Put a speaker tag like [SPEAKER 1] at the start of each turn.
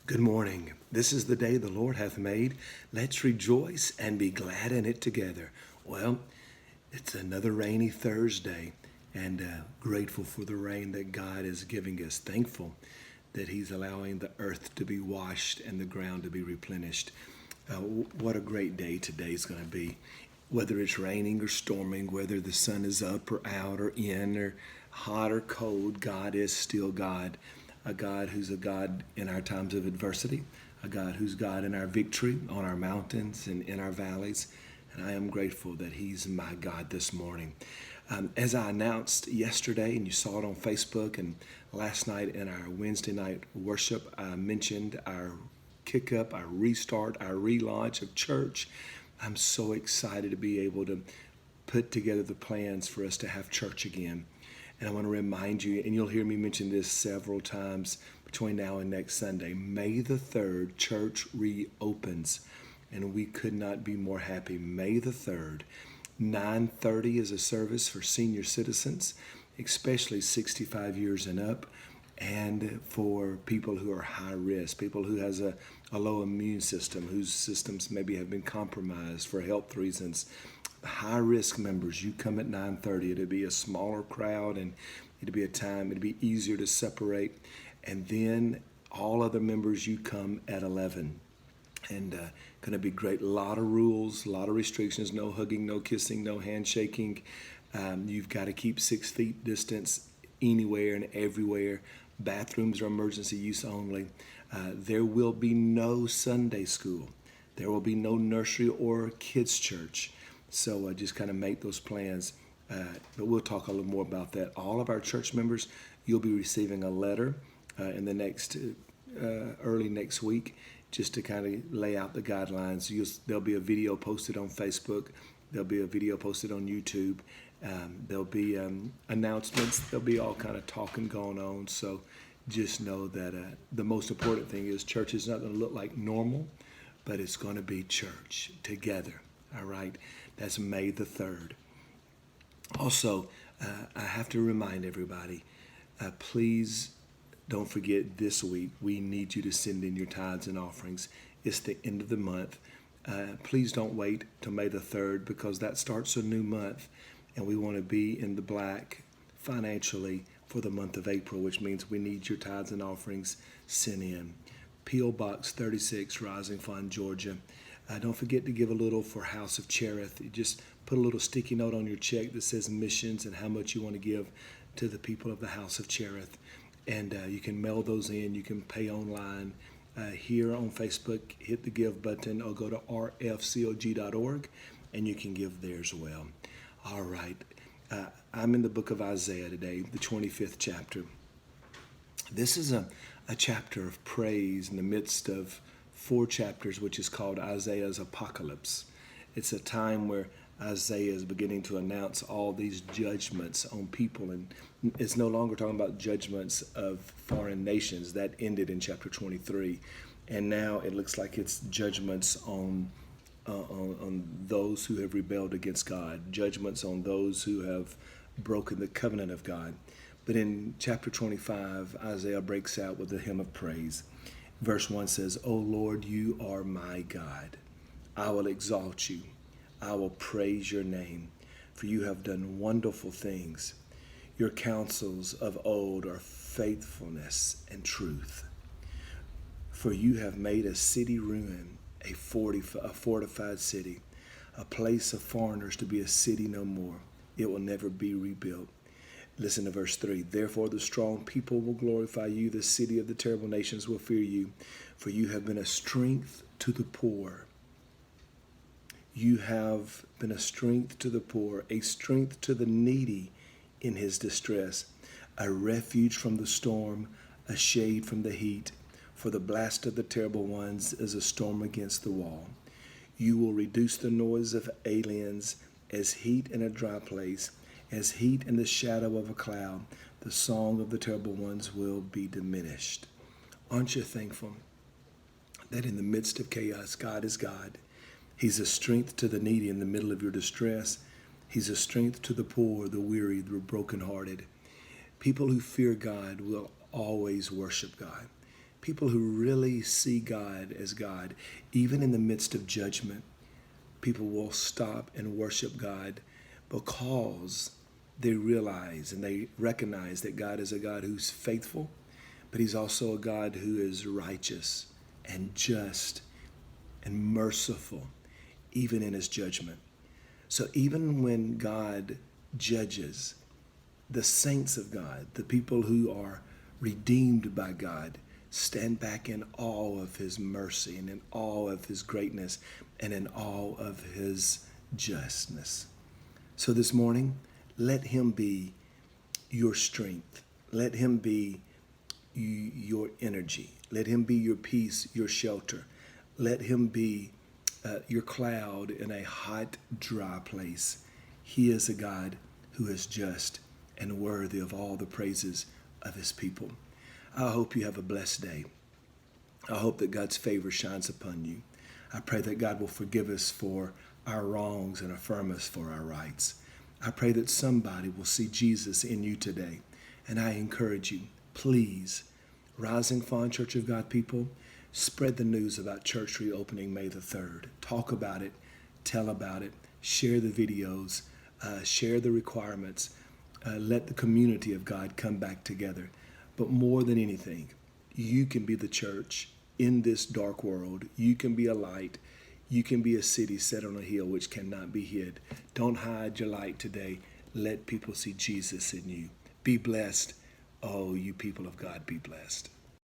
[SPEAKER 1] Good morning. This is the day the Lord hath made. Let's rejoice and be glad in it together. Well, it's another rainy Thursday, and grateful for the rain that God is giving us. Thankful that He's allowing the earth to be washed and the ground to be replenished. What a great day today's going to be. Whether it's raining or storming, whether the sun is up or out or in or hot or cold, God is still God. A God who's a God in our times of adversity, a God who's God in our victory, on our mountains and in our valleys. And I am grateful that He's my God this morning. As I announced yesterday, and you saw it on Facebook, and last night in our Wednesday night worship, I mentioned our kick up, our restart, our relaunch of church. I'm so excited to be able to put together the plans for us to have church again. And I want to remind you, and you'll hear me mention this several times between now and next Sunday, May the 3rd, church reopens. And we could not be more happy. May the 3rd, 9:30 is a service for senior citizens, especially 65 years and up, and for people who are high risk, people who has a low immune system, whose systems maybe have been compromised for health reasons. High risk members, you come at 9:30. It'll be a smaller crowd, and it'll be a time, it'll be easier to separate. And then all other members, you come at 11. And going to be great. A lot of rules, a lot of restrictions. No hugging, no kissing, no handshaking. You've got to keep 6 feet distance anywhere and everywhere. Bathrooms are emergency use only. There will be no Sunday school. There will be no nursery or kids church. So just kind of make those plans. But we'll talk a little more about that. All of our church members, you'll be receiving a letter in the next early next week, just to kind of lay out the guidelines. There'll be a video posted on Facebook. There'll be a video posted on YouTube. There'll be announcements. There'll be all kind of talking going on. So just know that the most important thing is church is not going to look like normal, but it's going to be church together. All right. That's May the 3rd. Also, I have to remind everybody, please don't forget this week, we need you to send in your tithes and offerings. It's the end of the month. Please don't wait till May the 3rd, because that starts a new month, and we want to be in the black financially for the month of April, which means we need your tithes and offerings sent in. P.O. Box 36, Rising Fund, Georgia. Don't forget to give a little for House of Cherith. You just put a little sticky note on your check that says missions and how much you want to give to the people of the House of Cherith. And you can mail those in. You can pay online. Here on Facebook, hit the give button or go to rfcog.org, and you can give there as well. All right. I'm in the book of Isaiah today, the 25th chapter. This is a chapter of praise in the midst of 4 chapters, which is called Isaiah's Apocalypse. It's a time where Isaiah is beginning to announce all these judgments on people, and it's no longer talking about judgments of foreign nations. That ended in chapter 23, and now it looks like it's judgments on those who have rebelled against God, judgments on those who have broken the covenant of God. But in chapter 25, Isaiah breaks out with a hymn of praise. Verse 1 says, "O Lord, you are my God. I will exalt you. I will praise your name, for you have done wonderful things. Your counsels of old are faithfulness and truth. For you have made a city ruin, a fortified city, a place of foreigners to be a city no more. It will never be rebuilt." Listen to verse 3. "Therefore the strong people will glorify you. The city of the terrible nations will fear you. For you have been a strength to the poor." You have been a strength to the poor, a strength to the needy in his distress, a refuge from the storm, a shade from the heat. For the blast of the terrible ones is a storm against the wall. You will reduce the noise of aliens as heat in a dry place, as heat in the shadow of a cloud. The song of the terrible ones will be diminished. Aren't you thankful that in the midst of chaos, God is God? He's a strength to the needy in the middle of your distress. He's a strength to the poor, the weary, the brokenhearted. People who fear God will always worship God. people who really see God as God, even in the midst of judgment, people will stop and worship God because they realize and they recognize that God is a God who's faithful, but he's also a God who is righteous and just and merciful, even in his judgment. So even when God judges, the saints of God, the people who are redeemed by God, stand back in awe of his mercy and in awe of his greatness and in awe of his justness. So this morning, let him be your strength. Let him be your energy. Let him be your peace, your shelter. Let him be your cloud in a hot, dry place. He is a God who is just and worthy of all the praises of his people. I hope you have a blessed day. I hope that God's favor shines upon you. I pray that God will forgive us for our wrongs and affirm us for our rights. I pray that somebody will see Jesus in you today. And I encourage you, please, Rising Fawn Church of God people, spread the news about church reopening May the 3rd. Talk about it, tell about it, share the videos, share the requirements. Let the community of God come back together. But more than anything, you can be the church in this dark world. You can be a light. You can be a city set on a hill which cannot be hid. Don't hide your light today. Let people see Jesus in you. Be blessed. Oh, you people of God, be blessed.